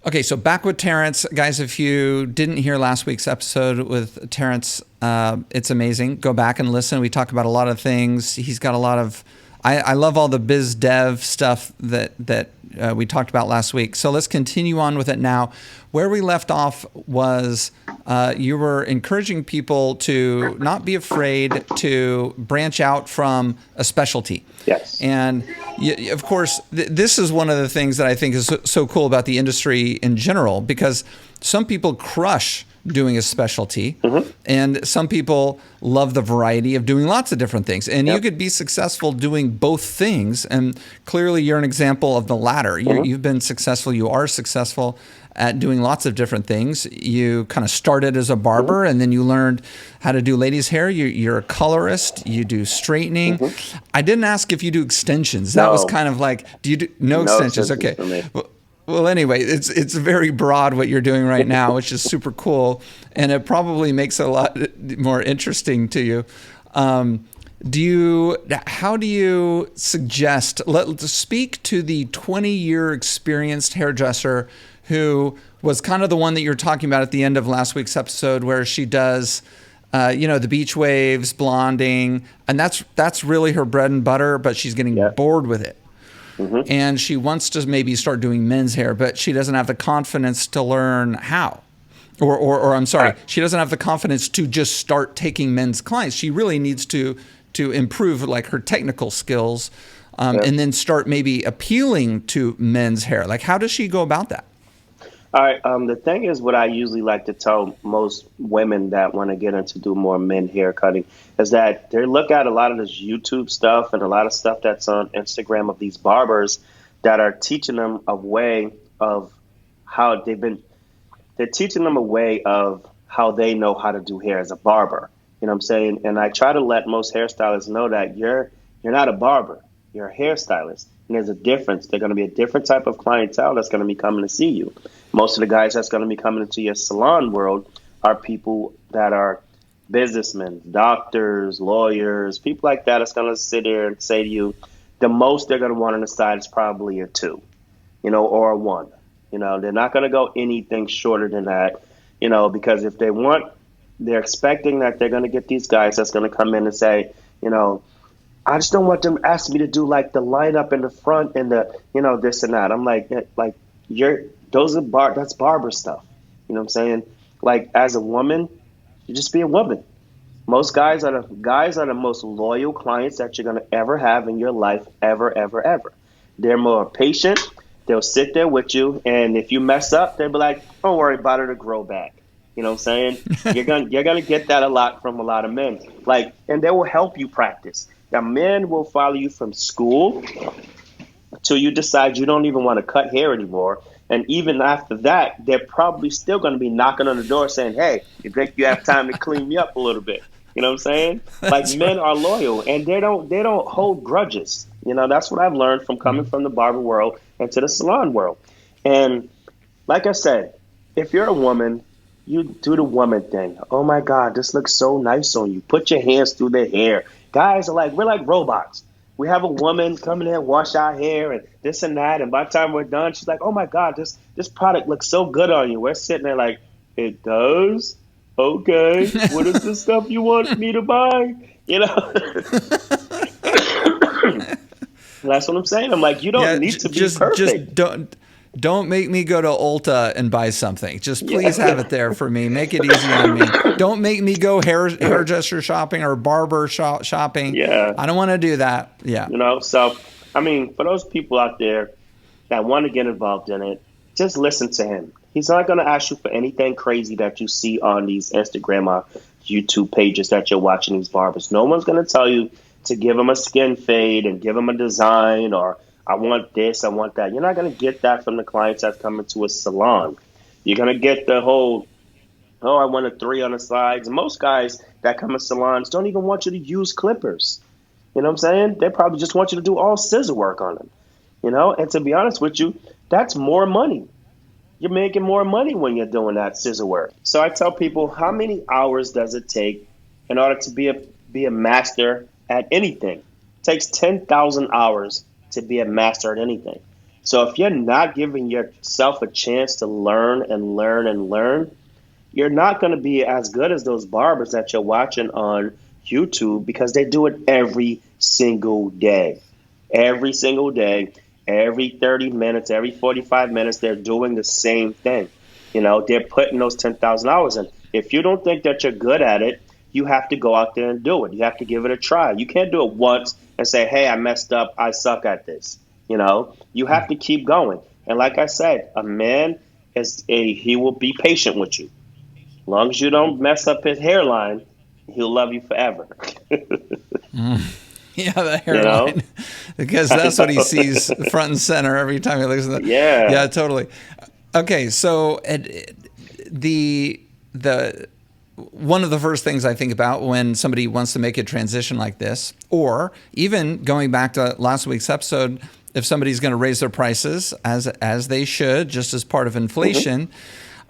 Okay, so back with Terrence. Guys, if you didn't hear last week's episode with Terrence, it's amazing. Go back and listen. We talk about a lot of things. He's got a lot of... I love all the biz dev stuff that we talked about last week. So let's continue on with it now. Where we left off was you were encouraging people to not be afraid to branch out from a specialty. Yes. And of course, this is one of the things that I think is so cool about the industry in general, because some people crush doing a specialty, and some people love the variety of doing lots of different things. And you could be successful doing both things. And clearly, you're an example of the latter. You've been successful. You are successful at doing lots of different things. You kind of started as a barber, and then you learned how to do ladies' hair. You're a colorist. You do straightening. I didn't ask if you do extensions. That was kind of like, do you do no extensions? Okay. For me. Well, anyway, it's very broad what you're doing right now, which is super cool, and it probably makes it a lot more interesting to you. How do you suggest? Let's speak to the 20-year experienced hairdresser who was kind of the one that you're talking about at the end of last week's episode, where she does, the beach waves, blonding, and that's really her bread and butter. But she's getting bored with it. And she wants to maybe start doing men's hair, but she doesn't have the confidence to learn how. Or I'm sorry, she doesn't have the confidence to just start taking men's clients. She really needs to improve like her technical skills, and then start maybe appealing to men's hair. Like, how does she go about that? All right. The thing is, what I usually like to tell most women that want to get into do more men hair cutting is that they look at a lot of this YouTube stuff and a lot of stuff that's on Instagram of these barbers that are teaching them a way of how they're teaching them a way of how they know how to do hair as a barber. You know what I'm saying? And I try to let most hairstylists know that you're not a barber, you're a hairstylist. And there's a difference. They're going to be a different type of clientele that's going to be coming to see you. Most of the guys that's going to be coming into your salon world are people that are businessmen, doctors, lawyers, people like that that's going to sit there and say to you, the most they're going to want on the side is probably a 2, or a 1. They're not going to go anything shorter than that, because if they want, they're expecting that they're going to get these guys that's going to come in and say, I just don't want them to ask me to do like the line up in the front and the, this and that. I'm like that's barber stuff. You know what I'm saying? Like, as a woman, you just be a woman. Most guys are the most loyal clients that you're going to ever have in your life, ever, ever, ever. They're more patient. They'll sit there with you. And if you mess up, they'll be like, don't worry about it, to grow back. You know what I'm saying? You're gonna get that a lot from a lot of men. Like, and they will help you practice. Now, men will follow you from school till you decide you don't even want to cut hair anymore. And even after that, they're probably still going to be knocking on the door saying, hey, you think you have time to clean me up a little bit? You know what I'm saying? Like, men are loyal, and they don't hold grudges. That's what I've learned from coming from the barber world into the salon world. And like I said, if you're a woman, you do the woman thing. Oh my God, this looks so nice on you. Put your hands through the hair. Guys are like, we're like robots. We have a woman come in and wash our hair and this and that. And by the time we're done, she's like, oh my God, this product looks so good on you. We're sitting there like, it does? Okay. What is the stuff you want me to buy? That's what I'm saying. I'm like, you don't need to be perfect. Just don't make me go to Ulta and buy something. Just please have it there for me. Make it easy on me. Don't make me go hairdresser shopping or barber shopping. Yeah. I don't want to do that. Yeah. So, I mean, for those people out there that want to get involved in it, just listen to him. He's not going to ask you for anything crazy that you see on these Instagram or YouTube pages that you're watching these barbers. No one's going to tell you to give him a skin fade and give him a design or I want this, I want that. You're not going to get that from the clients that come into a salon. You're going to get the whole, oh, I want a 3 on the sides. And most guys that come in salons don't even want you to use clippers. You know what I'm saying? They probably just want you to do all scissor work on them. And to be honest with you, that's more money. You're making more money when you're doing that scissor work. So I tell people, how many hours does it take in order to be a master at anything? It takes 10,000 hours to be a master at anything. So if you're not giving yourself a chance to learn and learn and learn, you're not going to be as good as those barbers that you're watching on YouTube because they do it every single day. Every single day, every 30 minutes, every 45 minutes, they're doing the same thing. They're putting those 10,000 hours in. If you don't think that you're good at it, you have to go out there and do it. You have to give it a try. You can't do it once and say, hey, I messed up. I suck at this. You have to keep going. And like I said, a man he will be patient with you. As long as you don't mess up his hairline, he'll love you forever. Yeah, the you know? hairline, because that's what he sees front and center every time he looks at that. Yeah. Yeah, totally. Okay, so the one of the first things I think about when somebody wants to make a transition like this, or even going back to last week's episode, if somebody's going to raise their prices as they should, just as part of inflation,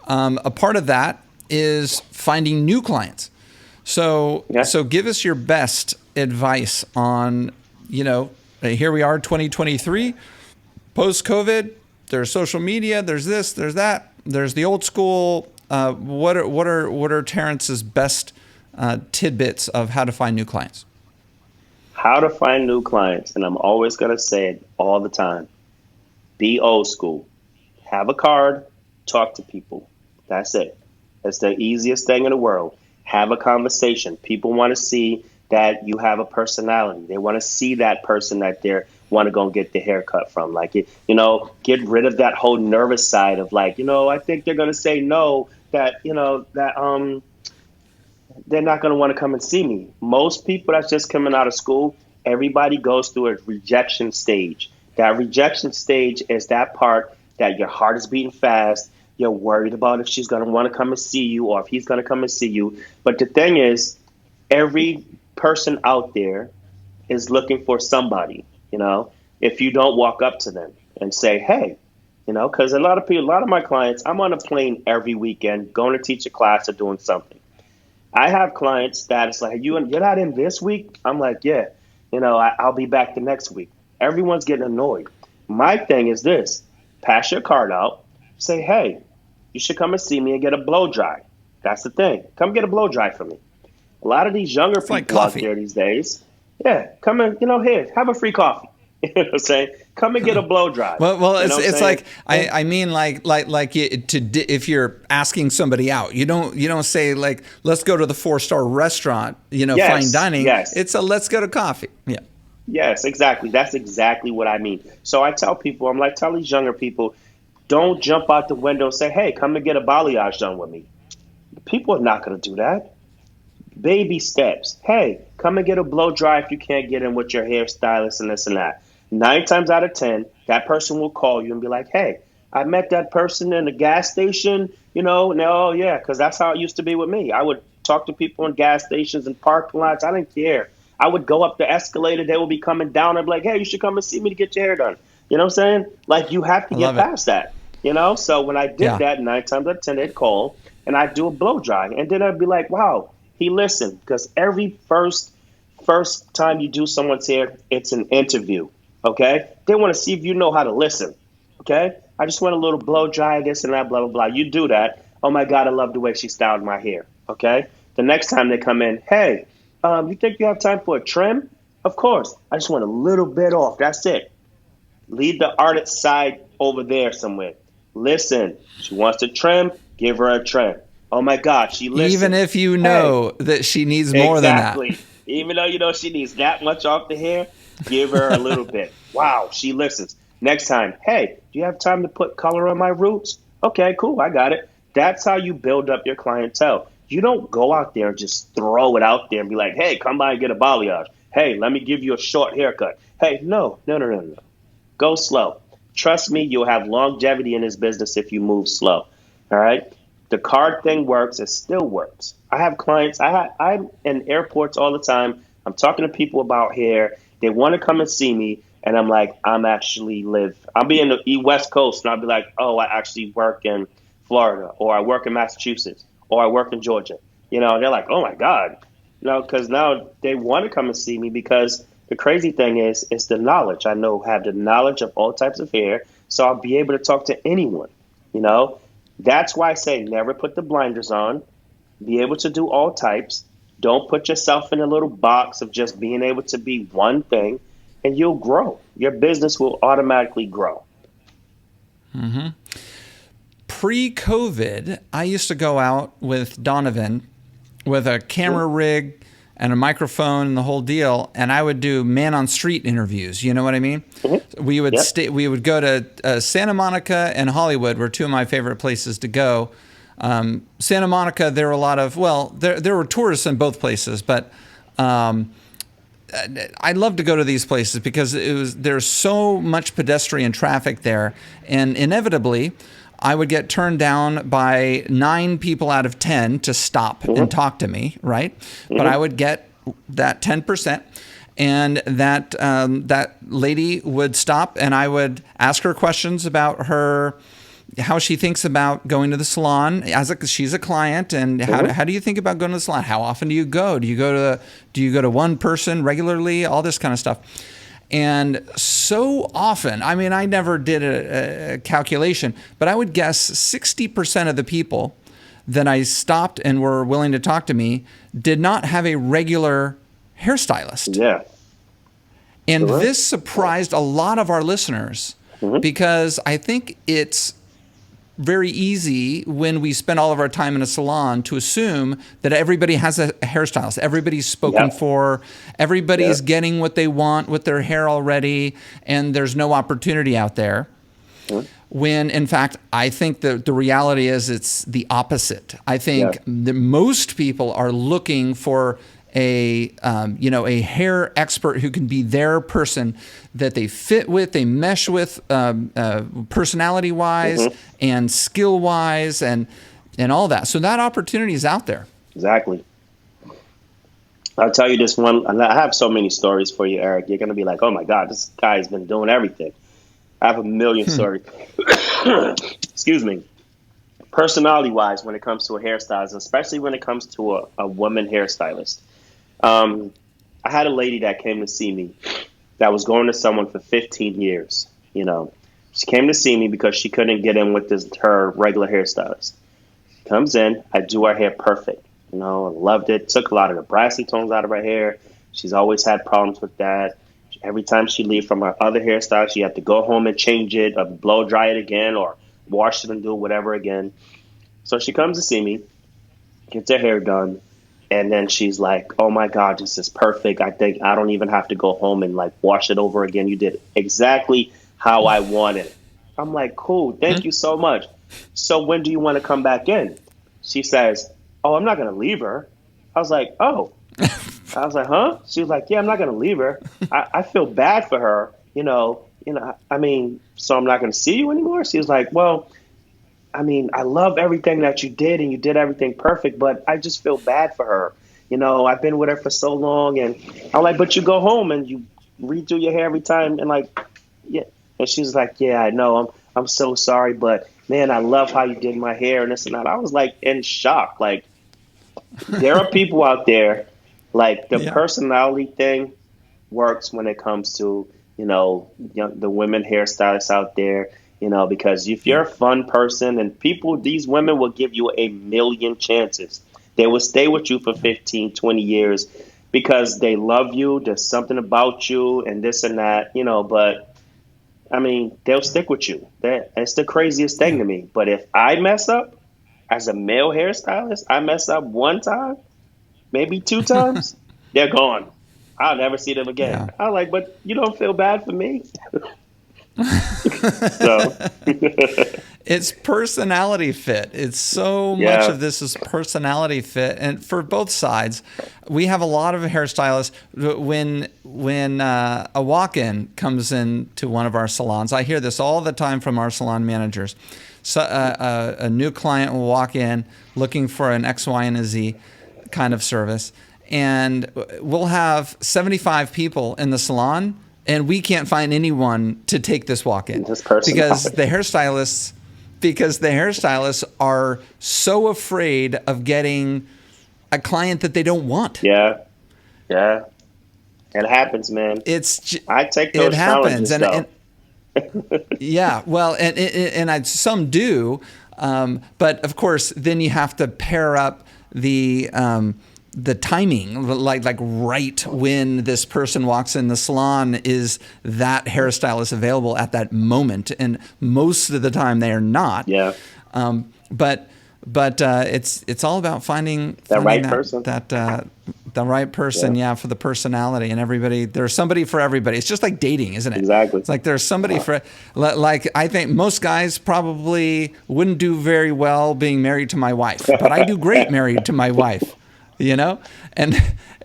a part of that is finding new clients. So give us your best advice on, here we are, 2023, post-COVID. There's social media. There's this. There's that. There's the old school. What are Terrence's best tidbits of how to find new clients? How to find new clients, and I'm always going to say it all the time. Be old school. Have a card. Talk to people. That's it. It's the easiest thing in the world. Have a conversation. People want to see that you have a personality. They want to see that person that they want to go and get the haircut from. Like, get rid of that whole nervous side of like, I think they're going to say no, that they're not going to want to come and see me. Most people that's just coming out of school, everybody goes through a rejection stage. That rejection stage is that part that your heart is beating fast. You're worried about if she's going to want to come and see you or if he's going to come and see you. But the thing is, every person out there is looking for somebody, if you don't walk up to them and say, hey, because a lot of my clients, I'm on a plane every weekend going to teach a class or doing something. I have clients that it's like, you're not in this week? I'm like, yeah, I'll be back the next week. Everyone's getting annoyed. My thing is this: pass your card out, say, hey, you should come and see me and get a blow dry. That's the thing. Come get a blow dry from me. A lot of these younger people out there these days, come and, here, have a free coffee. You know what I'm saying? Come and get a blow dry. Well, it's like I mean like if you're asking somebody out, you don't say like, let's go to the 4-star restaurant, fine dining. Yes. It's a let's go to coffee. Yeah. Yes, exactly. That's exactly what I mean. So I tell people, I'm like, tell these younger people, don't jump out the window and say, hey, come and get a balayage done with me. People are not going to do that. Baby steps. Hey, come and get a blow dry if you can't get in with your hairstylist and this and that. 9 times out of 10, that person will call you and be like, hey, I met that person in the gas station, no, yeah, because that's how it used to be with me. I would talk to people in gas stations and parking lots. I didn't care. I would go up the escalator. They would be coming down. I'd be like, hey, you should come and see me to get your hair done. You know what I'm saying? Like, you have to get past that, So when I did that, 9 times out of 10, they'd call and I'd do a blow dry. And then I'd be like, wow, he listened. Because every first time you do someone's hair, it's an interview. Okay? They want to see if you know how to listen. Okay? I just want a little blow dry, this and that, blah, blah, blah. You do that. Oh, my God, I love the way she styled my hair. Okay? The next time they come in, hey, you think you have time for a trim? Of course. I just want a little bit off. That's it. Leave the artist side over there somewhere. Listen. She wants to trim. Give her a trim. Oh, my God, she listens. Even if you know that she needs more than that. Exactly. Even though she needs that much off the hair, give her a little bit. Wow, she listens. Next time, hey, do you have time to put color on my roots? Okay, cool, I got it. That's how you build up your clientele. You don't go out there and just throw it out there and be like, hey, come by and get a balayage. Hey, let me give you a short haircut. Hey, no. Go slow. Trust me, you'll have longevity in this business if you move slow. All right? The card thing works. It still works. I have clients. I'm in airports all the time. I'm talking to people about hair. They want to come and see me. And I'm like, I'll be in the West Coast. And I'll be like, oh, I actually work in Florida, or I work in Massachusetts, or I work in Georgia. And they're like, oh, my God. Because now they want to come and see me because the crazy thing is, it's the knowledge. I have the knowledge of all types of hair. So I'll be able to talk to anyone, you know? That's why I say never put the blinders on, be able to do all types. Don't put yourself in a little box of just being able to be one thing, and you'll grow. Your business will automatically grow. Pre-COVID, I used to go out with Donovan with a camera rig and a microphone and the whole deal, and I would do man on street interviews. You know what I mean? We would Yep. we would go to Santa Monica and Hollywood were two of my favorite places to go. Santa Monica, there were a lot of there were tourists in both places, but I love to go to these places because there's so much pedestrian traffic there, and inevitably, I would get turned down by 9 people out of 10 to stop and talk to me, right? But I would get that 10%, and that lady would stop, and I would ask her questions about how she thinks about going to the salon she's a client, and how do you think about going to the salon? How often do you go? Do you go to one person regularly? All this kind of stuff. And so often, I mean, I never did a calculation, but I would guess 60% of the people that I stopped and were willing to talk to me did not have a regular hairstylist. Yeah. And this surprised a lot of our listeners because I think it's very easy when we spend all of our time in a salon to assume that everybody has a hairstylist. Everybody's spoken for. Everybody's getting what they want with their hair already, and there's no opportunity out there. When, in fact, I think the reality is it's the opposite. I think that most people are looking for a hair expert who can be their person that they fit with, they mesh with, personality wise and skill wise, and all that. So that opportunity is out there. Exactly. I'll tell you this one, and I have so many stories for you, Eric. You're going to be like, oh my God, this guy's been doing everything. I have a million stories. Excuse me. Personality wise, when it comes to a hairstylist, especially when it comes to a woman hairstylist. I had a lady that came to see me that was going to someone for 15 years. You know, she came to see me because she couldn't get in with her regular hairstylist. Comes in, I do her hair perfect. You know, I loved it. Took a lot of the brassy tones out of her hair. She's always had problems with that. Every time she leave from her other hairstyle, she had to go home and change it, or blow dry it again, or wash it and do whatever again. So she comes to see me, gets her hair done. And then she's like, oh my God, this is perfect. I think I don't even have to go home and like wash it over again. You did exactly how I wanted it. I'm like, cool. Thank you so much. So when do you want to come back in? She says, oh, I'm not going to leave her. I was like, oh. I was like, huh? She was like, yeah, I'm not going to leave her. I feel bad for her. I mean, so I'm not going to see you anymore. She was like, well, I mean, I love everything that you did, and you did everything perfect, but I just feel bad for her. You know, I've been with her for so long, and I'm like, but you go home and you redo your hair every time, and like, yeah. And she's like, yeah, I know, I'm so sorry, but man, I love how you did my hair and this and that. I was like in shock. Like, there are people out there, like the personality thing works when it comes to, the women hairstylists out there. Because if you're a fun person, and these women will give you a million chances. They will stay with you for 15, 20 years because they love you. There's something about you and this and that, but I mean, they'll stick with you. That's the craziest thing to me. But if I mess up as a male hairstylist, I mess up one time, maybe 2 times, they're gone. I'll never see them again. Yeah. I'm like, but you don't feel bad for me? So it's personality fit. It's so much of this is personality fit, and for both sides, we have a lot of hairstylists. When a walk-in comes into one of our salons, I hear this all the time from our salon managers. So a new client will walk in looking for an X, Y, and a Z kind of service, and we'll have 75 people in the salon. And we can't find anyone to take this walk-in because the hairstylists are so afraid of getting a client that they don't want. Yeah, it happens, man. I take those challenges, though. Yeah, well, some do, but of course, then you have to pair up the timing, like right when this person walks in the salon, is that hairstylist available at that moment? And most of the time, they are not. Yeah, Um, but it's all about finding that finding right that person. the right person, Yeah, yeah, for the personality. And everybody, there's somebody for everybody. It's just like dating, isn't it? exactly. It's like there's somebody for, like, I think most guys probably wouldn't do very well being married to my wife, but I do great married to my wife, you know, and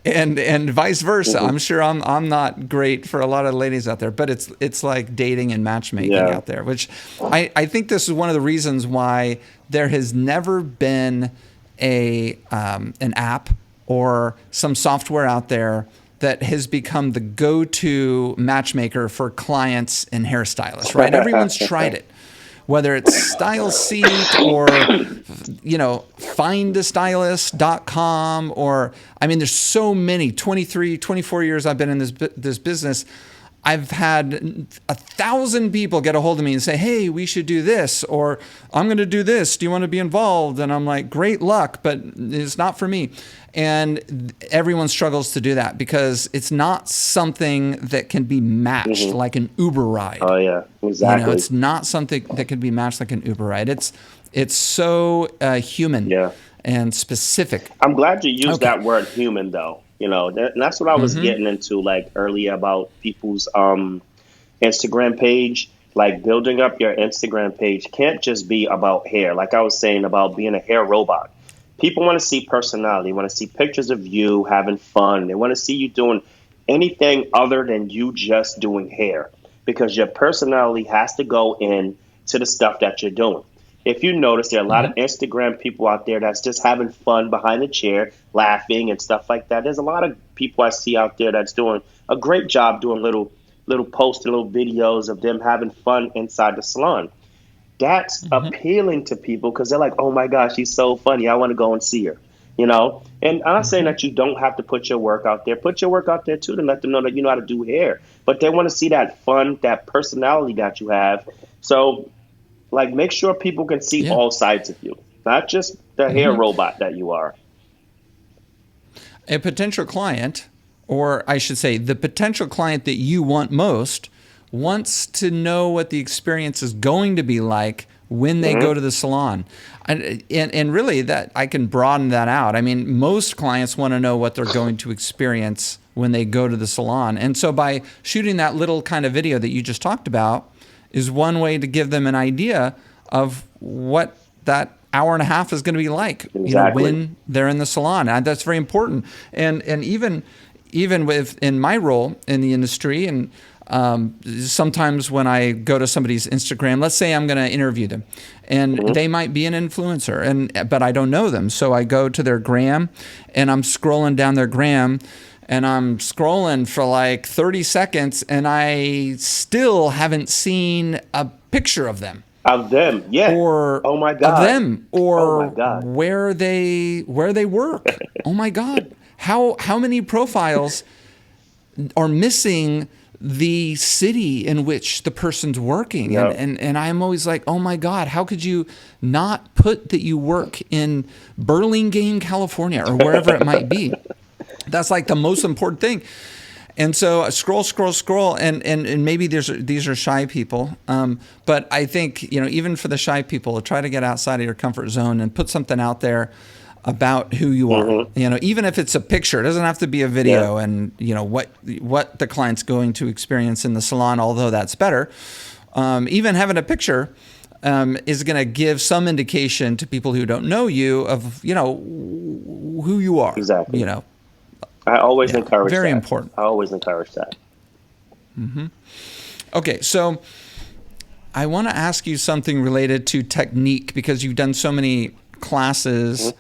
and vice versa. Hmm. I'm sure I'm not great for a lot of ladies out there, but it's like dating and matchmaking Yeah. out there, which I think this is one of the reasons why there has never been an app or some software out there that has become the go-to matchmaker for clients and hairstylists, right? Everyone's tried it, whether it's Style Seat or, findastylist.com, or, I mean, there's so many, 23, 24 years I've been in this business. I've had 1,000 people get a hold of me and say, hey, we should do this, or I'm going to do this. Do you want to be involved? And I'm like, great luck, but it's not for me. And everyone struggles to do that because it's not something that can be matched Hmm. like an Uber ride. Oh yeah, exactly. It's not something that can be matched like an Uber ride. It's so human Yeah. and specific. I'm glad you used Okay. that word human though. And that's what I was Mm-hmm. getting into like earlier about people's Instagram page. Like building up your Instagram page can't just be about hair. Like I was saying about being a hair robot. People want to see personality, want to see pictures of you having fun. They want to see you doing anything other than you just doing hair because your personality has to go in to the stuff that you're doing. If you notice, there are a lot Mm-hmm. of Instagram people out there that's just having fun behind the chair, laughing and stuff like that. There's a lot of people I see out there that's doing a great job doing little posts and little videos of them having fun inside the salon. That's Mm-hmm. appealing to people because they're like, oh my gosh, she's so funny. I want to go and see her. And I'm not saying Mm-hmm. that you don't have to put your work out there. Put your work out there too to let them know that you know how to do hair. But they want to see that fun, that personality that you have. So, like, make sure people can see Yeah. all sides of you, not just the hair Mm-hmm. robot that you are. A potential client, or I should say, the potential client that you want most, wants to know what the experience is going to be like when they go Hmm. to the salon. And really, that I can broaden that out. I mean, most clients want to know what they're going to experience when they go to the salon. And so by shooting that little kind of video that you just talked about is one way to give them an idea of what that hour and a half is going to be like, Exactly. when they're in the salon. And that's very important. And even with in my role in the industry, and sometimes when I go to somebody's Instagram, let's say I'm going to interview them, and Hmm. they might be an influencer, but I don't know them, so I go to their gram, and I'm scrolling down their gram. And I'm scrolling for like 30 seconds, and I still haven't seen a picture of them, Of them, yeah. or Oh my of God. them, Oh my or God. where they work. Oh my God. How many profiles are missing the city in which the person's working? And, Yeah. and and I'm always like, oh my God, how could you not put that you work in Burlingame, California, or wherever it might be? That's like the most important thing. And so I scroll, and maybe these are shy people, but I think, even for the shy people, try to get outside of your comfort zone and put something out there about who you are. Hmm. Even if it's a picture, it doesn't have to be a Yeah. video, and what the client's going to experience in the salon, although that's better. Even having a picture is going to give some indication to people who don't know you of who you are. Exactly. I always Yeah, encourage very that. important. I always encourage that. Okay, so I want to ask you something related to technique because you've done so many classes.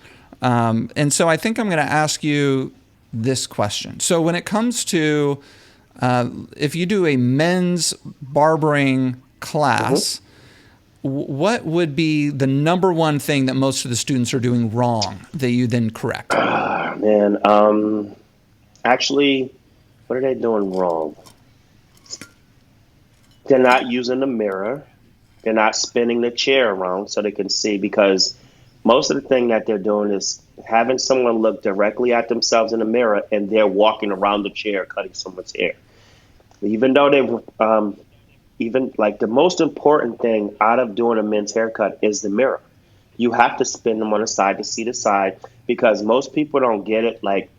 And so I think I'm going to ask you this question. So when it comes to if you do a men's barbering Hmm. class, what would be the number one thing that most of the students are doing wrong that you then correct? Ah, man. Actually, what are they doing wrong? They're not using the mirror. They're not spinning the chair around so they can see, because most of the thing that they're doing is having someone look directly at themselves in the mirror, and they're walking around the chair cutting someone's hair. Even though even like the most important thing out of doing a men's haircut is the mirror. You have to spin them on the side to see the side, because most people don't get it. Like,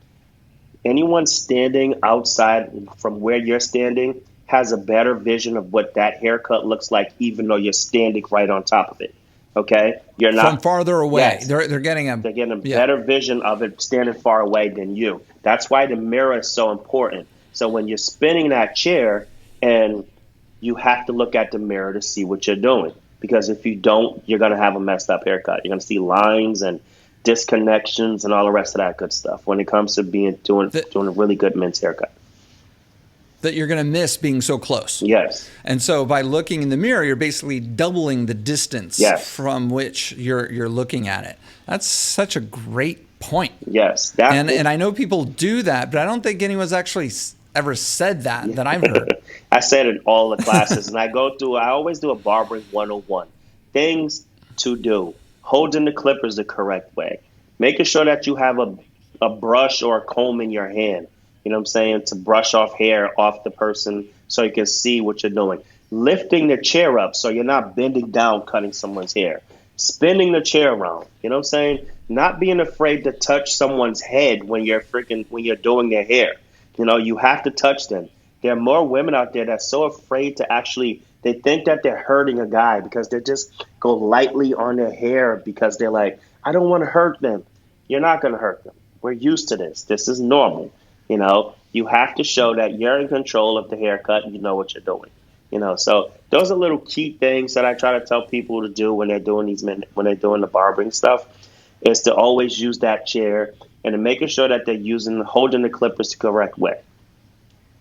anyone standing outside from where you're standing has a better vision of what that haircut looks like, even though you're standing right on top of it. Okay, you're From not farther away. Yes, They're getting a they're getting a yeah. better vision of it standing far away than you. That's why the mirror is so important. So when you're spinning that chair, and you have to look at the mirror to see what you're doing, because if you don't, you're going to have a messed up haircut. You're going to see lines and disconnections and all the rest of that good stuff when it comes to doing a really good men's haircut. That you're going to miss being so close. Yes. And so by looking in the mirror, you're basically doubling the distance Yes. from which you're looking at it. That's such a great point. Yes. And I know people do that, but I don't think anyone's actually ever said that I've heard. I said it in all the classes, and I always do a barbering 101. Things to do. Holding the clippers the correct way. Making sure that you have a brush or a comb in your hand. You know what I'm saying? To brush off hair off the person so you can see what you're doing. Lifting the chair up so you're not bending down cutting someone's hair. Spinning the chair around. You know what I'm saying? Not being afraid to touch someone's head when you're doing their hair. You know, you have to touch them. There are more women out there that's so afraid to they think that they're hurting a guy because they just go lightly on their hair because they're like, I don't want to hurt them. You're not going to hurt them. We're used to this. This is normal. You know, you have to show that you're in control of the haircut and you know what you're doing. You know, so those are little key things that I try to tell people to do when they're doing when they're doing the barbering stuff, is to always use that chair and to making sure that they're holding the clippers the correct way.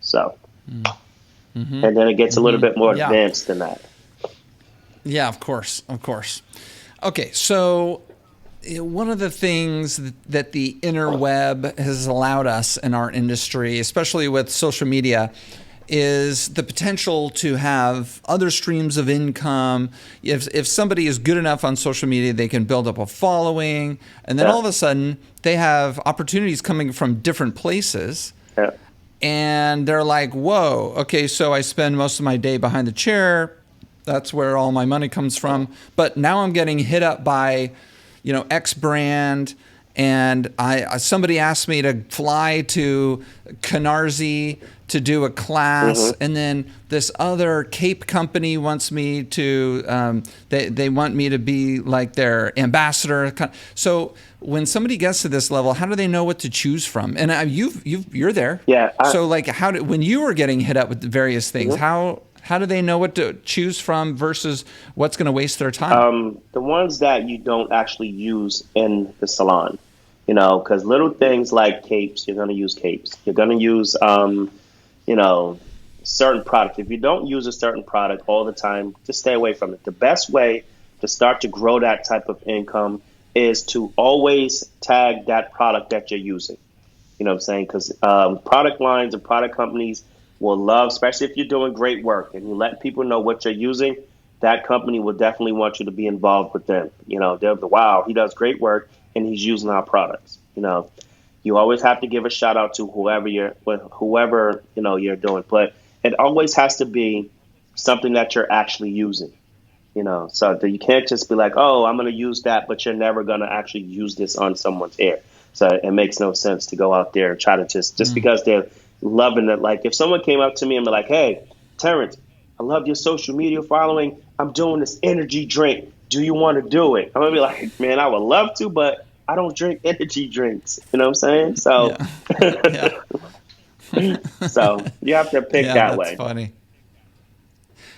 So, and then it gets a little bit more advanced than that. Yeah, of course. Okay, so one of the things that the interweb has allowed us in our industry, especially with social media, is the potential to have other streams of income. If somebody is good enough on social media, they can build up a following, and then all of a sudden they have opportunities coming from different places. Yeah. And they're like, whoa, okay, so I spend most of my day behind the chair. That's where all my money comes from. But now I'm getting hit up by, X brand, and somebody asked me to fly to Canarsie to do a class, and then this other Cape company wants me to, they want me to be like their ambassador. So when somebody gets to this level, how do they know what to choose from? And you're there. Yeah. So like, when you were getting hit up with the various things, how do they know what to choose from versus what's going to waste their time? The ones that you don't actually use in the salon, because little things like capes, you're going to use capes. You're going to use, certain product. If you don't use a certain product all the time, just stay away from it. The best way to start to grow that type of income is to always tag that product that you're using. You know what I'm saying? Because product lines and product companies will love, especially if you're doing great work and you let people know what you're using, that company will definitely want you to be involved with them. They'll be, wow, he does great work and he's using our products. You always have to give a shout out to whoever you're doing, but it always has to be something that you're actually using. So that you can't just be like, oh, I'm going to use that, but you're never going to actually use this on someone's hair. So it makes no sense to go out there and try to just because they're loving it. Like if someone came up to me and be like, hey, Terrence, I love your social media following. I'm doing this energy drink. Do you want to do it? I'm going to be like, man, I would love to, but I don't drink energy drinks. You know what I'm saying? So, so you have to pick that way. That's funny.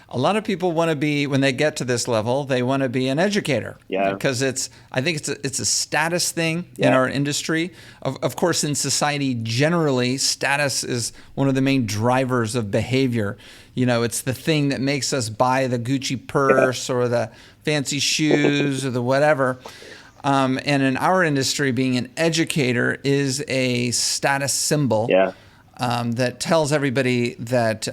A lot of people want to be, when they get to this level, they want to be an educator. Yeah. Because I think it's a status thing in our industry. Of course, in society generally, status is one of the main drivers of behavior. It's the thing that makes us buy the Gucci purse or the fancy shoes or the whatever. And in our industry, being an educator is a status symbol that tells everybody that,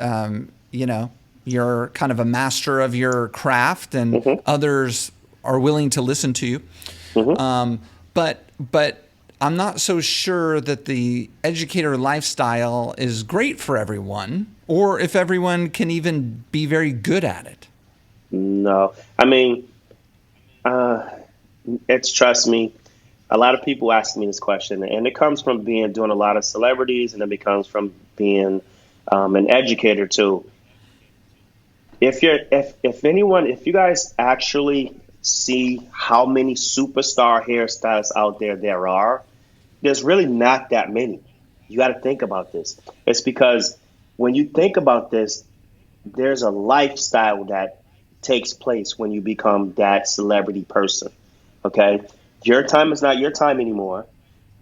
you're kind of a master of your craft, and Hmm. others are willing to listen to you. Hmm. But I'm not so sure that the educator lifestyle is great for everyone, or if everyone can even be very good at it. No, I mean, uh, it's trust me. A lot of people ask me this question, and it comes from being doing a lot of celebrities, and it becomes from being an educator too. If you guys actually see how many superstar hairstylists out there are, there's really not that many. You got to think about this. It's because when you think about this, there's a lifestyle that takes place when you become that celebrity person. Okay, your time is not your time anymore.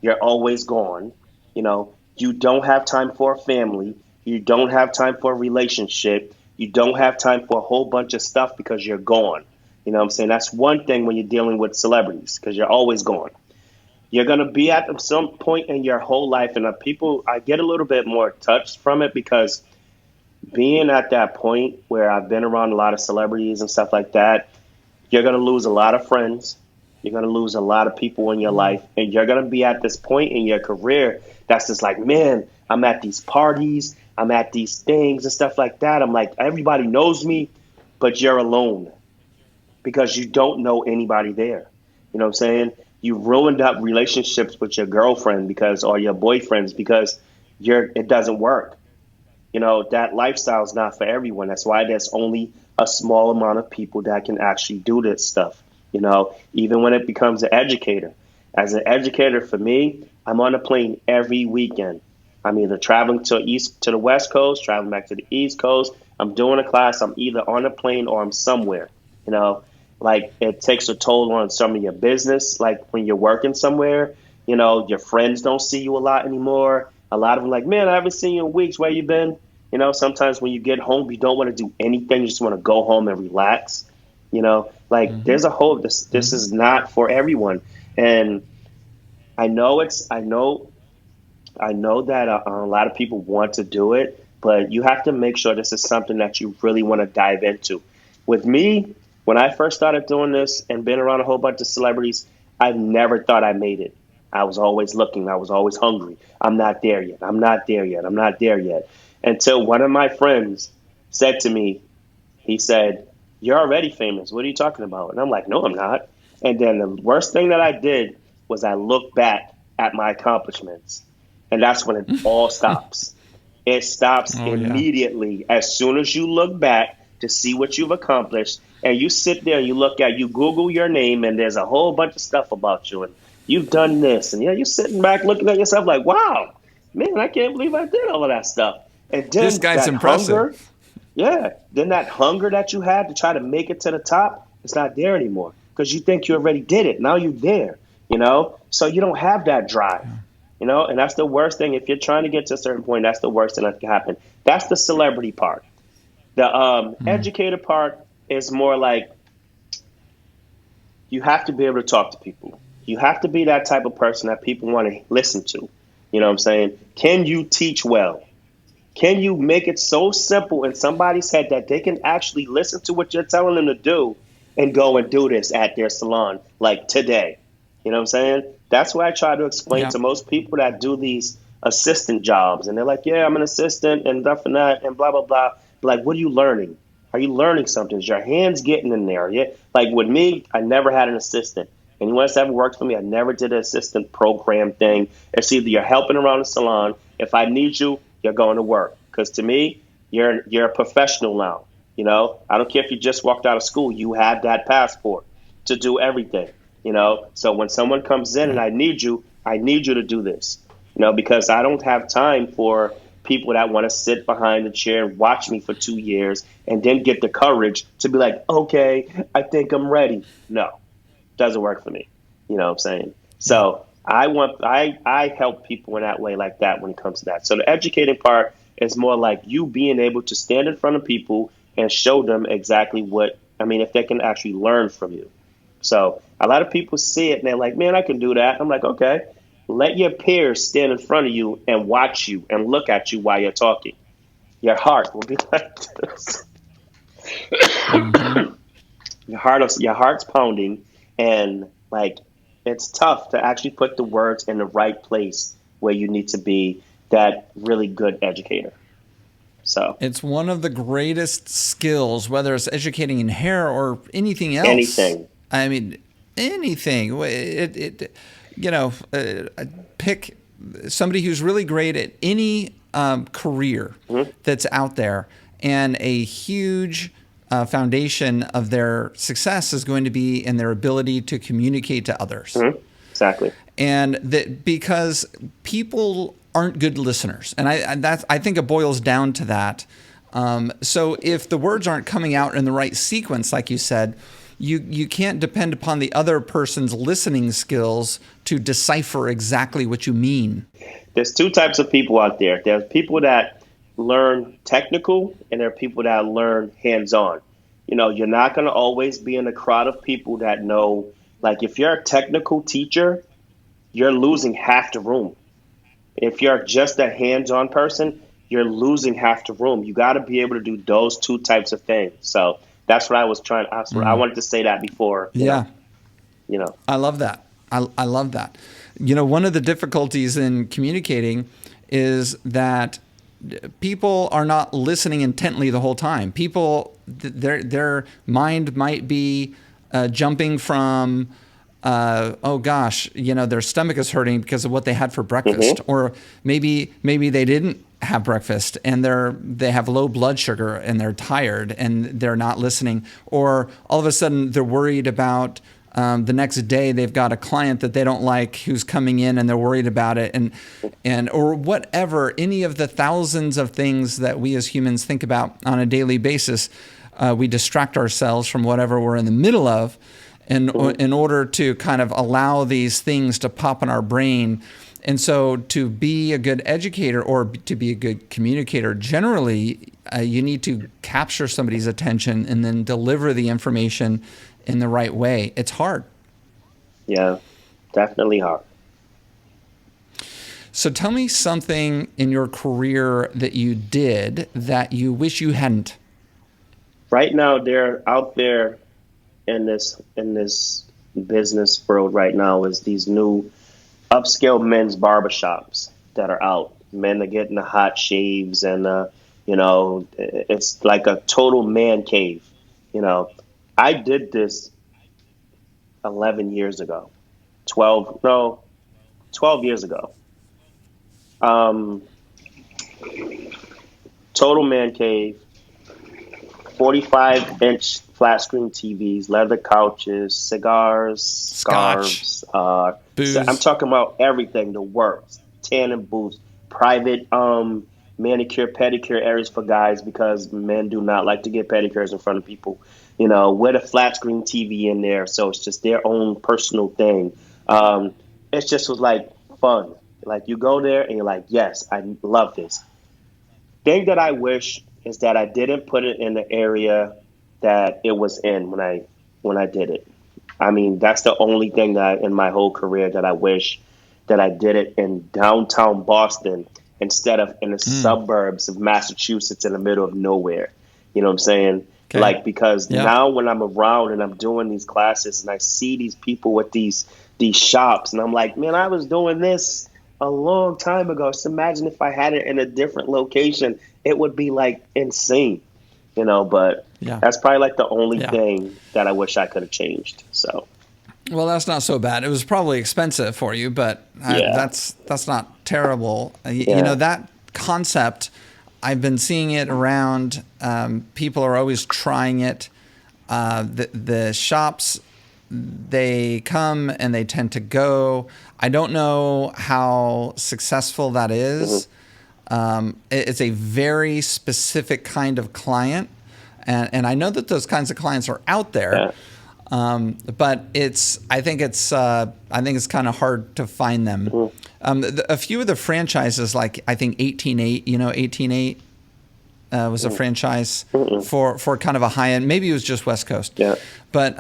You're always gone. You don't have time for a family. You don't have time for a relationship. You don't have time for a whole bunch of stuff because you're gone. You know what I'm saying? That's one thing when you're dealing with celebrities because you're always gone. You're going to be at some point in your whole life, and I get a little bit more touched from it because being at that point where I've been around a lot of celebrities and stuff like that, you're going to lose a lot of friends. You're going to lose a lot of people in your life. And you're going to be at this point in your career that's just like, man, I'm at these parties, I'm at these things and stuff like that. I'm like, everybody knows me, but you're alone because you don't know anybody there. You know what I'm saying? You ruined up relationships with your girlfriend because or your boyfriends because it doesn't work. That lifestyle is not for everyone. That's why there's only a small amount of people that can actually do this stuff. Even when it becomes an educator. As an educator, for me, I'm on a plane every weekend. I'm either traveling to the West Coast, traveling back to the East Coast. I'm doing a class. I'm either on a plane or I'm somewhere. You know, like it takes a toll on some of your business. Like when you're working somewhere, your friends don't see you a lot anymore. A lot of them like, man, I haven't seen you in weeks. Where you been? Sometimes when you get home, you don't want to do anything. You just want to go home and relax. Like there's a whole, this is not for everyone. And I know that a lot of people want to do it, but you have to make sure this is something that you really want to dive into. With me, when I first started doing this and been around a whole bunch of celebrities, I never thought I made it. I was always looking. I was always hungry. I'm not there yet. I'm not there yet. I'm not there yet. Until one of my friends said to me, he said, "You're already famous. What are you talking about?" And I'm like, "No, I'm not." And then the worst thing that I did was I looked back at my accomplishments. And that's when it all stops. It stops Oh yeah. immediately as soon as you look back to see what you've accomplished. And you sit there and you Google your name, and there's a whole bunch of stuff about you. And you've done this. And yeah, you're sitting back looking at yourself like, wow, man, I can't believe I did all of that stuff. And This then guy's that impressive. hunger, yeah, then that hunger that you had to try to make it to the top, it's not there anymore because you think you already did it. Now you're there. So you don't have that drive. And that's the worst thing. If you're trying to get to a certain point, that's the worst thing that can happen. That's the celebrity part. The educator part is more like you have to be able to talk to people. You have to be that type of person that people want to listen to. You know what I'm saying? Can you teach well? Can you make it so simple in somebody's head that they can actually listen to what you're telling them to do and go and do this at their salon like today? You know what I'm saying? That's why I try to explain Yeah. to most people that do these assistant jobs. And they're like, yeah, I'm an assistant and stuff and that and blah, blah, blah. But like, what are you learning? Are you learning something? Is your hands getting in there? Yeah. Like with me, I never had an assistant. Anyone that's ever worked for me, I never did an assistant program thing. It's either you're helping around the salon. If I need you, you're going to work. Because to me, you're a professional now. I don't care if you just walked out of school. You have that passport to do everything. So when someone comes in and Right. I need you to do this. Because I don't have time for people that want to sit behind the chair and watch me for 2 years and then get the courage to be like, okay, I think I'm ready. No, doesn't work for me. You know what I'm saying? Yeah. So I help people in that way like that when it comes to that. So the educating part is more like you being able to stand in front of people and show them exactly if they can actually learn from you. So a lot of people see it and they're like, man, I can do that. I'm like, okay, let your peers stand in front of you and watch you and look at you while you're talking. Your heart will be like this. Mm-hmm. Your heart's pounding, and like it's tough to actually put the words in the right place where you need to be that really good educator. So It's one of the greatest skills, whether it's educating in hair or anything else. anything. I mean, anything. You know, pick somebody who's really great at any career Hmm. that's out there, and a huge foundation of their success is going to be in their ability to communicate to others. Hmm. Exactly. And that because people aren't good listeners, and I think it boils down to that. So if the words aren't coming out in the right sequence, like you said, you can't depend upon the other person's listening skills to decipher exactly what you mean. There's two types of people out there. There's people that learn technical, and there are people that learn hands-on. You're not going to always be in a crowd of people that know. Like if you're a technical teacher, you're losing half the room. If you're just a hands-on person, you're losing half the room. You got to be able to do those two types of things. So that's what I was trying. I wanted to say that before. Yeah, You know. I love that. I love that. You know, one of the difficulties in communicating is that people are not listening intently the whole time. People, their mind might be jumping from, oh gosh, you know, their stomach is hurting because of what they had for breakfast, Hmm. or maybe they didn't have breakfast and they have low blood sugar and they're tired and they're not listening, or all of a sudden they're worried about the next day they've got a client that they don't like who's coming in and they're worried about it, and or whatever, any of the thousands of things that we as humans think about on a daily basis. We distract ourselves from whatever we're in the middle of in order to kind of allow these things to pop in our brain. And so to be a good educator or to be a good communicator, generally, you need to capture somebody's attention and then deliver the information in the right way. It's hard. Yeah, definitely hard. So tell me something in your career that you did that you wish you hadn't. Right now, they're out there in this business world right now is these new upscale men's barbershops that are out. Men are getting the hot shaves, and it's like a total man cave. You know, I did this 11 years ago, 12 no, 12 years ago. Um, Total man cave, 45-inch flat screen TVs, leather couches, cigars, Scotch, scarves. So I'm booze. talking about everything, the works, tanning booths, private manicure, pedicure areas for guys because men do not like to get pedicures in front of people. With a flat screen TV in there, so it's just their own personal thing. Um, it just was like fun. Like you go there and you're like, yes, I love this. Thing that I wish is that I didn't put it in the area that it was in when I did it. I mean, that's the only thing that in my whole career that I wish that I did it in downtown Boston instead of in the Mm, suburbs of Massachusetts in the middle of nowhere. You know what I'm saying? okay. Like because Yep. now when I'm around and I'm doing these classes and I see these people with these shops and I'm like, man, I was doing this a long time ago. Just imagine if I had it in a different location, it would be like insane, but Yeah. that's probably like the only Yeah. thing that I wish I could have changed. So, Well, that's not so bad. It was probably expensive for you, but yeah, that's not terrible. You know yeah. that concept. I've been seeing it around. People are always trying it. The shops, they come and they tend to go. I don't know how successful that Hmm. is. It's a very specific kind of client, and I know that those kinds of clients are out there. Yeah. But I think it's kind of hard to find them. Hmm. A few of the franchises, like I think 18.8, you know 18.8. was a franchise Mm-mm. for kind of a high end. Maybe it was just West Coast. Yeah. But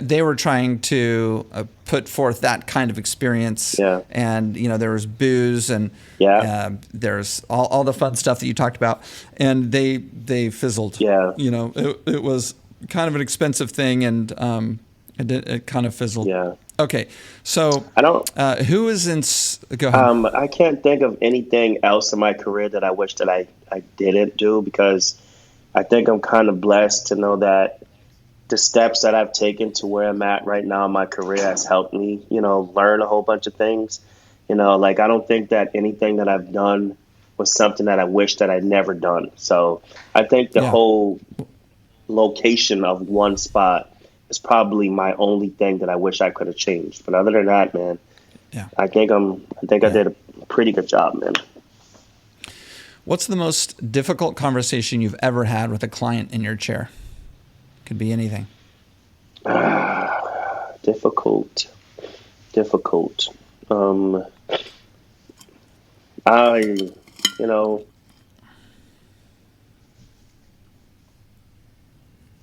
they were trying to put forth that kind of experience. Yeah. And there was booze and Yeah. there's all the fun stuff that you talked about, and they fizzled. Yeah. It was kind of an expensive thing, and it kind of fizzled. Yeah. Okay, so I don't. who is in? Go ahead. I can't think of anything else in my career that I wish that I didn't do, because I think I'm kind of blessed to know that the steps that I've taken to where I'm at right now in my career has helped me, learn a whole bunch of things. Like, I don't think that anything that I've done was something that I wish that I'd never done. So I think the whole location of one spot is probably my only thing that I wish I could have changed. But other than that, man, I think I did a pretty good job, man. What's the most difficult conversation you've ever had with a client in your chair? Could be anything. Difficult.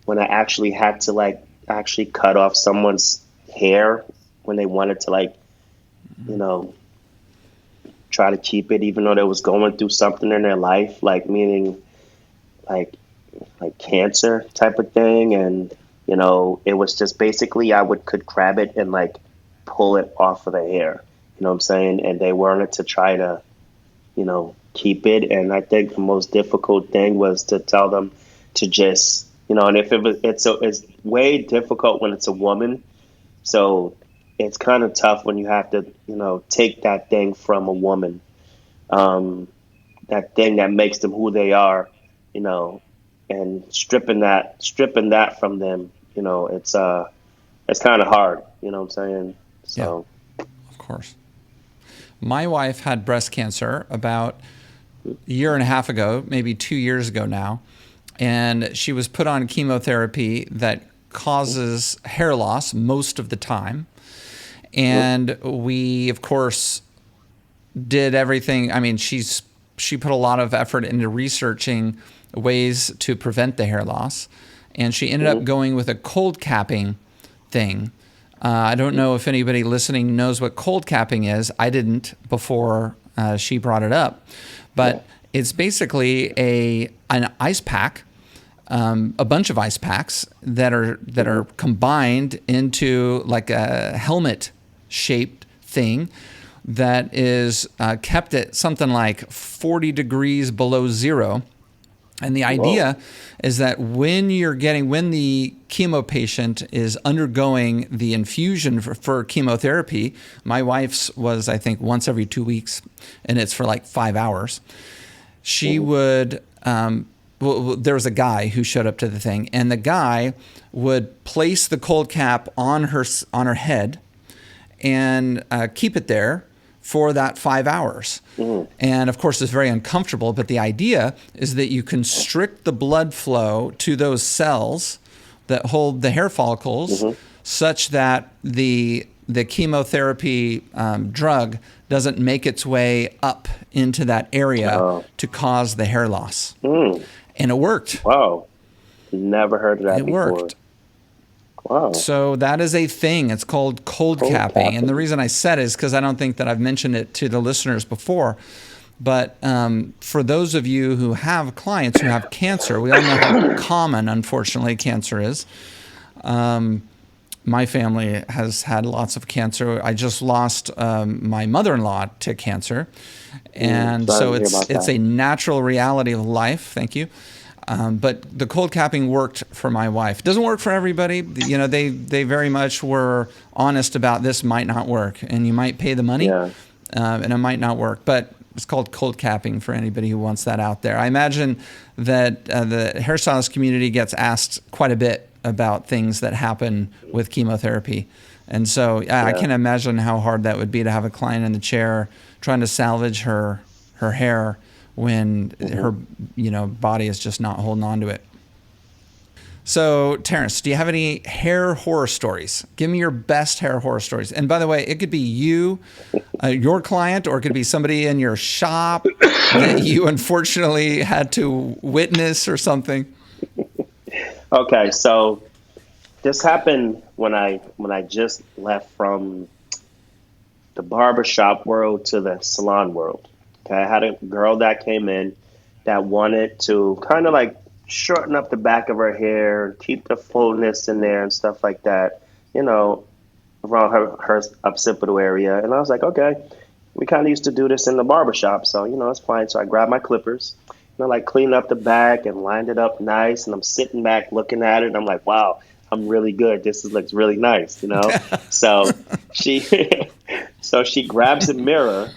When I actually had to actually cut off someone's hair when they wanted to try to keep it, even though they was going through something in their life, meaning like cancer type of thing. And, it was just basically I could grab it and pull it off of the hair, you know what I'm saying? And they wanted to try to, keep it. And I think the most difficult thing was to tell them to just, and if it's way difficult when it's a woman. So it's kind of tough when you have to, take that thing from a woman, that thing that makes them who they are, and stripping that from them, it's kind of hard, you know what I'm saying? So, yeah, of course. My wife had breast cancer about a year and a half ago, maybe 2 years ago now, and she was put on chemotherapy that causes hair loss most of the time. And we, of course, did everything. I mean, she put a lot of effort into researching ways to prevent the hair loss, and she ended up going with a cold capping thing. I don't know if anybody listening knows what cold capping is. I didn't before she brought it up, but it's basically an ice pack, a bunch of ice packs that are combined into like a helmet-shaped thing that is kept at something like 40 degrees below zero. And the idea is that when the chemo patient is undergoing the infusion for chemotherapy, my wife's was, I think, once every 2 weeks, and it's for like 5 hours. She would, there was a guy who showed up to the thing, and the guy would place the cold cap on her head and keep it there for that 5 hours. And of course, it's very uncomfortable, but the idea is that you constrict the blood flow to those cells that hold the hair follicles such that the chemotherapy drug doesn't make its way up into that area to cause the hair loss. And it worked. Wow. Never heard of that before. It worked. Wow. So that is a thing. It's called cold capping. And the reason I said it is because I don't think that I've mentioned it to the listeners before. But for those of you who have clients who have cancer, we all know how common, unfortunately, cancer is. My family has had lots of cancer. I just lost my mother-in-law to cancer. And so it's a natural reality of life. Thank you. But the cold capping worked for my wife. It doesn't work for everybody. They very much were honest about this might not work, and you might pay the money, and it might not work. But it's called cold capping for anybody who wants that out there. I imagine that the hairstylist community gets asked quite a bit about things that happen with chemotherapy. And so I can imagine how hard that would be to have a client in the chair trying to salvage her hair when her body is just not holding on to it. So, Terrence, do you have any hair horror stories? Give me your best hair horror stories. And by the way, it could be you, your client, or it could be somebody in your shop that you unfortunately had to witness or something. Okay, so this happened when I just left from the barbershop world to the salon world. Okay, I had a girl that came in that wanted to kind of like shorten up the back of her hair, keep the fullness in there and stuff like that, you know, around her occipital area. And I was like, okay, we kind of used to do this in the barbershop, so, it's fine. So I grabbed my clippers, like cleaned up the back and lined it up nice. And I'm sitting back looking at it. And I'm like, wow, I'm really good. Looks really nice. So she, so she grabs a mirror.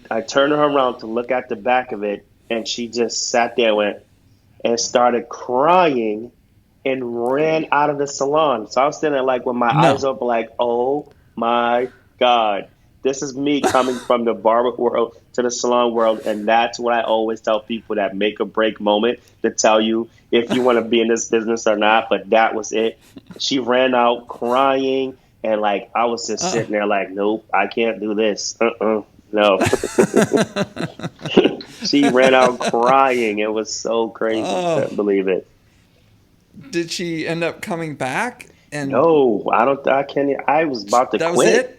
I turned her around to look at the back of it, and she just sat there and started crying and ran out of the salon. So I was sitting there like with my eyes No. open, like, oh my God. This is me coming from the barber world to the salon world. And that's what I always tell people, that make or break moment to tell you if you want to be in this business or not. But that was it. She ran out crying. And like, I was just sitting there like, nope, I can't do this. No. She ran out crying. It was so crazy. Oh, Couldn't believe it. did she end up coming back? And No, I can't. I was about to that was quit. it?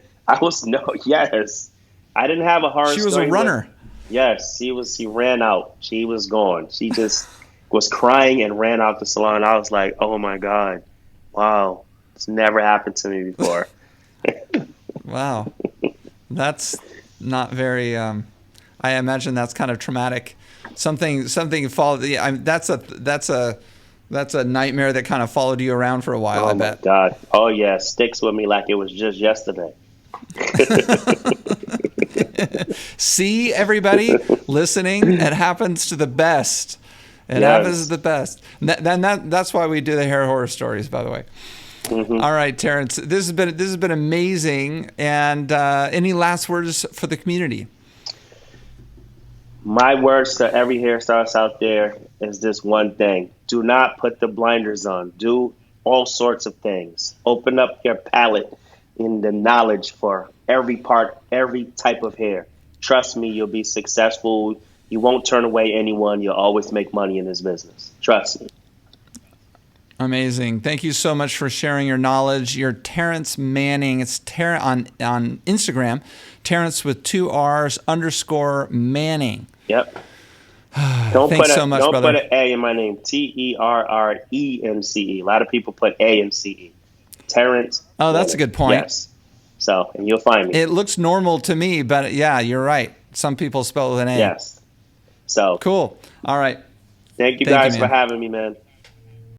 Yes. I didn't have a horror She was a story. runner. Yes, she ran out. She was gone. She just was crying and ran out the salon. I was like, oh my God. Wow. It's never happened to me before. Wow. That's not very, I imagine that's kind of traumatic. Something followed. That's a nightmare that kind of followed you around for a while, Oh I my bet. God. Oh yeah. Sticks with me like it was just yesterday. See, everybody listening, it happens to the best. It happens Yes. to the best. That's why we do the hair horror stories, by the way. Hmm. All right, Terrence, this has been amazing. And any last words for the community? My words to every hairstylist out there is this one thing. Do not put the blinders on. Do all sorts of things. Open up your palette in the knowledge for every part, every type of hair. Trust me, you'll be successful. You won't turn away anyone. You'll always make money in this business. Trust me. Amazing. Thank you so much for sharing your knowledge. You're Terrence Manning. It's on Instagram, Terrence with 2 R's _ Manning. Yep. Thanks so much, don't brother. put an A in my name. Terrence. A lot of people put A and CE. Terrence. Oh, that's a good point. Yes. So, and you'll find me. It looks normal to me, but yeah, you're right. Some people spell it with an A. Yes. So, Cool. All right. thank you Thank you, guys for man. having me, man.